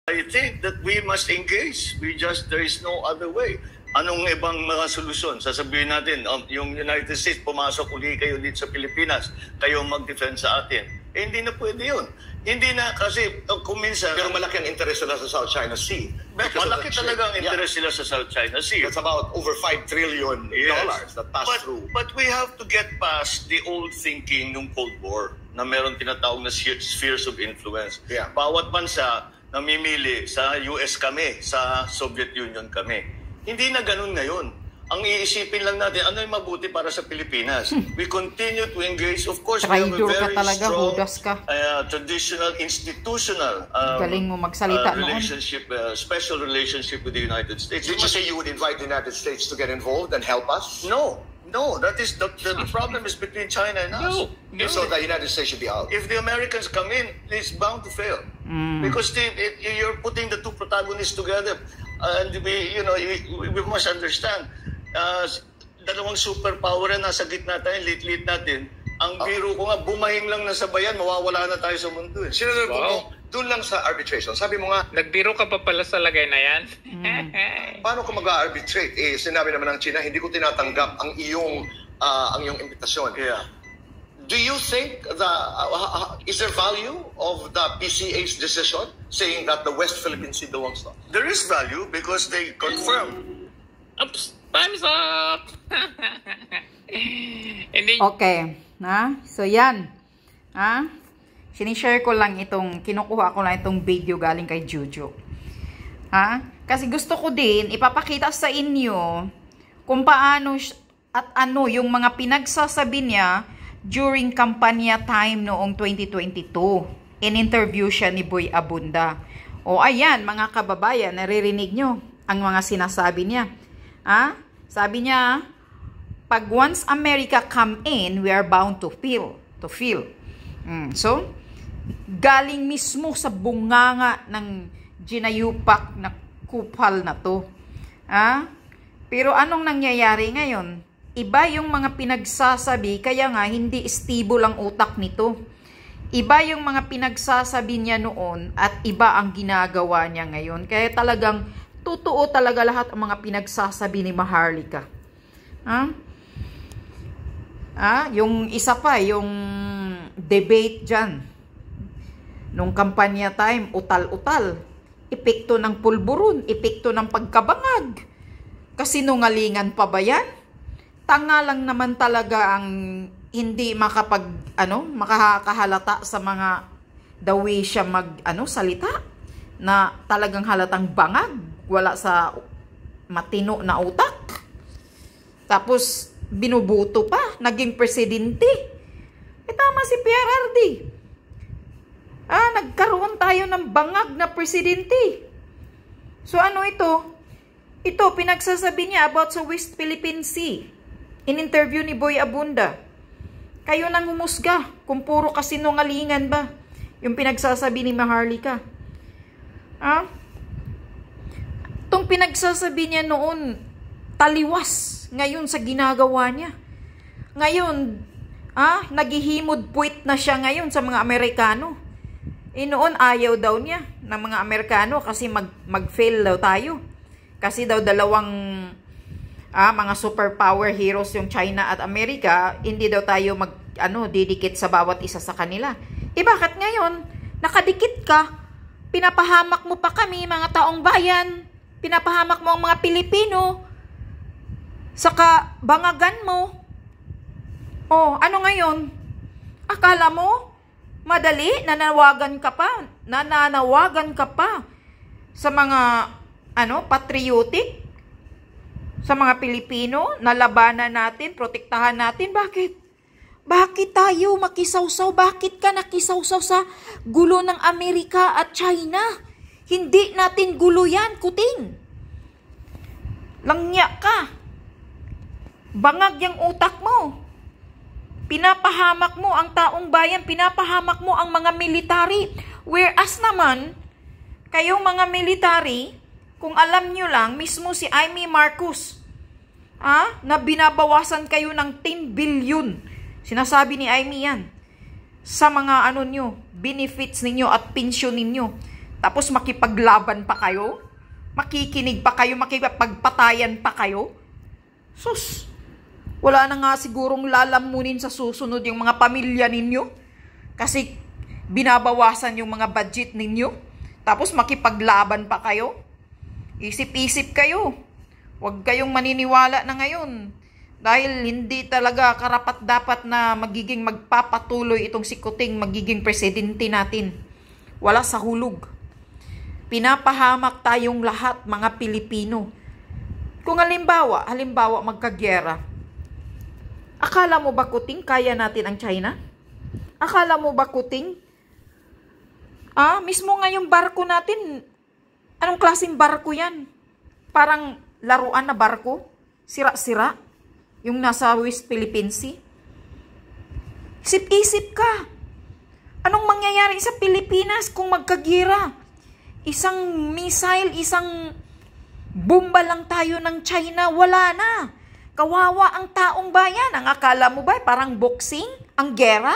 I think that we must engage. There is no other way. Anong ibang mga solusyon? Sasabihin natin, yung United States, pumasok uli kayo dito sa Pilipinas, kayo mag-defend sa atin. Hindi na pwede yun. Hindi na kasi kung minsan... Pero malaki ang interest nila sa South China Sea. Malaki talaga ang interest nila sa South China Sea. That's about over $5 trillion that pass through. But we have to get past the old thinking ng Cold War na meron tinatawag na spheres of influence. Yeah. Bawat bansa namimili sa US kami, sa Soviet Union kami. Hindi na ganun ngayon. Ang iisipin lang natin, ano yung mabuti para sa Pilipinas? We continue to engage. Of course, we have a very strong, traditional, institutional galing mo magsalita relationship, special relationship with the United States. Did you say you would invite the United States to get involved and help us? No. That is the problem is between China and us. No. So the United States should be out. If the Americans come in, it's bound to fail because you're putting the two protagonists together, and we must understand. Dalawang superpower na nasa gitna tayo, lit-lit natin. Ang biro ko nga, bumahing lang na sa bayan, mawawala na tayo sa mundo. Senator Bungo, doon lang sa arbitration. Sabi mo nga, nagbiro ka pa pala sa lagay na yan. Paano ko mag-arbitrate? Sinabi naman ng China, hindi ko tinatanggap ang iyong imbitasyon. Yeah. Do you think is there value of the PCA's decision saying that the West Philippine Sea belongs to us? There is value because they confirm. Oops, time's up! Okay. So yan. Sinishare ko lang kinukuha ko lang itong video galing kay Juju. Kasi gusto ko din ipapakita sa inyo kung paano at ano yung mga pinagsasabi niya during kampanya time noong 2022. In-interview siya ni Boy Abunda. O ayan, mga kababayan, naririnig nyo ang mga sinasabi niya. Sabi niya, pag once America come in, we are bound to feel. So, galing mismo sa bunganga ng ginayupak na kupal na to. Pero anong nangyayari ngayon? Iba yung mga pinagsasabi, kaya nga hindi stable ang utak nito. Iba yung mga pinagsasabi niya noon at iba ang ginagawa niya ngayon. Kaya talagang totoo talaga lahat ang mga pinagsasabi ni Maharlika. Yung isa pa, yung debate dyan. Nung kampanya time, utal-utal. Epekto ng pulburon, epekto ng pagkabangag. Kasinungalingan pa ba yan? Tanga lang naman talaga ang hindi makakahalata sa mga the way siya salita na talagang halatang bangag, wala sa matino na utak. Tapos binubuto pa, naging presidente. Tama si PRRD. Nagkaroon tayo ng bangag na presidente. So ano ito? Ito, pinagsasabi niya about sa West Philippine Sea. In-interview ni Boy Abunda. Kayo nang humusga kung puro kasinungalingan ba yung pinagsasabi ni Maharlika. Itong pinagsasabi niya noon, taliwas ngayon sa ginagawa niya. Ngayon, naghihimod puwit na siya ngayon sa mga Amerikano. Noon ayaw daw niya ng mga Amerikano kasi mag-fail daw tayo. Kasi daw dalawang mga superpower heroes yung China at Amerika, hindi daw tayo didikit sa bawat isa sa kanila. Bakit ngayon nakadikit ka? Pinapahamak mo pa kami, mga taong bayan. Pinapahamak mo ang mga Pilipino. Saka bangagan mo. Ano ngayon? Akala mo madali? Nananawagan ka pa sa mga patriotic, sa mga Pilipino, na labanan natin, protektahan natin. Bakit? Bakit tayo makisawsaw? Bakit ka nakisawsaw sa gulo ng Amerika at China? Hindi natin gulo yan, kuting. Langya ka. Bangag yung utak mo. Pinapahamak mo ang taong bayan, pinapahamak mo ang mga military. Whereas naman, kayong mga military, kung alam nyo lang, mismo si Amy Marcos, na binabawasan kayo ng 10 billion. Sinasabi ni Amy yan. Sa mga benefits ninyo at pensyon ninyo. Tapos makipaglaban pa kayo? Makikinig pa kayo? Makipagpatayan pa kayo? Sus, wala na nga sigurong lalamunin sa susunod yung mga pamilya ninyo. Kasi binabawasan yung mga budget ninyo. Tapos makipaglaban pa kayo? Isip-isip kayo. Huwag kayong maniniwala na ngayon. Dahil hindi talaga karapat-dapat na magiging magpapatuloy itong si Kuting magiging presidente natin. Wala sa hulog. Pinapahamak tayong lahat, mga Pilipino. Kung halimbawa magkagyera, akala mo ba, Kuting, kaya natin ang China? Akala mo ba, Kuting? Mismo nga yung barko natin, anong klaseng barko yan? Parang laruan na barko? Sira-sira? Yung nasa West Philippine Sea? Isip-isip ka. Anong mangyayari sa Pilipinas kung magkagira? Isang missile, isang bomba lang tayo ng China, wala na. Kawawa ang taong bayan. Ang akala mo ba parang boxing? Ang gera?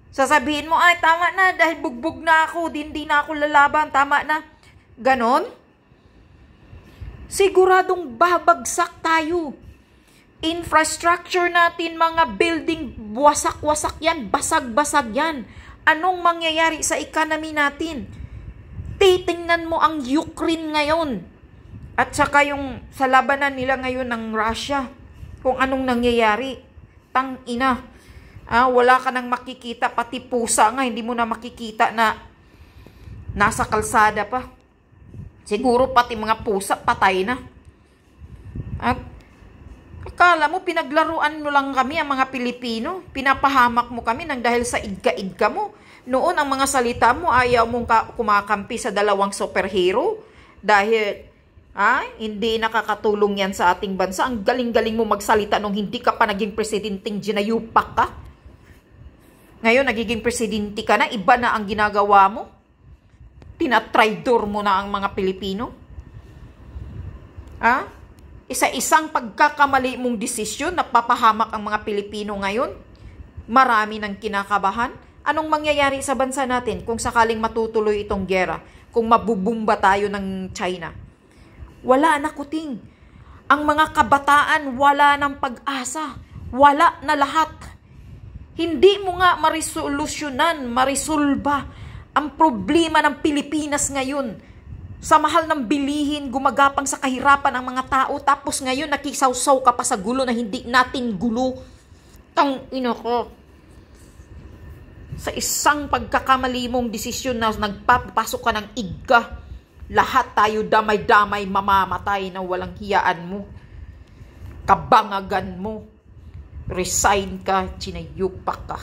Sasabihin mo, ay tama na dahil bugbog na ako, hindi na ako lalaban, tama na. Ganon? Siguradong babagsak tayo. Infrastructure natin, mga building, wasak-wasak yan, basag-basag yan. Anong mangyayari sa economy natin? Titingnan mo ang Ukraine ngayon. At saka yung sa labanan nila ngayon ng Russia. Kung anong nangyayari. Tang ina. Wala ka nang makikita, pati pusa nga, hindi mo na makikita na nasa kalsada pa. Siguro pati mga pusa, patay na. At akala mo, pinaglaruan mo lang kami, ang mga Pilipino. Pinapahamak mo kami nang dahil sa idka-idka mo. Noon, ang mga salita mo, ayaw mong kumakampi sa dalawang superhero. Dahil, hindi nakakatulong yan sa ating bansa. Ang galing-galing mo magsalita nung hindi ka pa naging presidenteng ginayupak ka. Ngayon, nagiging presidente ka na, iba na ang ginagawa mo. Tinatraidor mo na ang mga Pilipino. Isa-isang pagkakamali mong desisyon, napapahamak ang mga Pilipino ngayon. Marami ng kinakabahan. Anong mangyayari sa bansa natin kung sakaling matutuloy itong gera? Kung mabubumba tayo ng China? Wala na, Kuting. Ang mga kabataan, wala ng pag-asa. Wala na lahat. Hindi mo nga marisolba ang problema ng Pilipinas ngayon. Sa mahal ng bilihin, gumagapang sa kahirapan ang mga tao, tapos ngayon nakisawsaw ka pa sa gulo na hindi natin gulo. Tang ino ko. Sa isang pagkakamali mong desisyon na nagpapasok ka ng igga, lahat tayo damay-damay mamamatay na walang hiyaan mo. Kabangagan mo. Resign ka, chinayupak ka.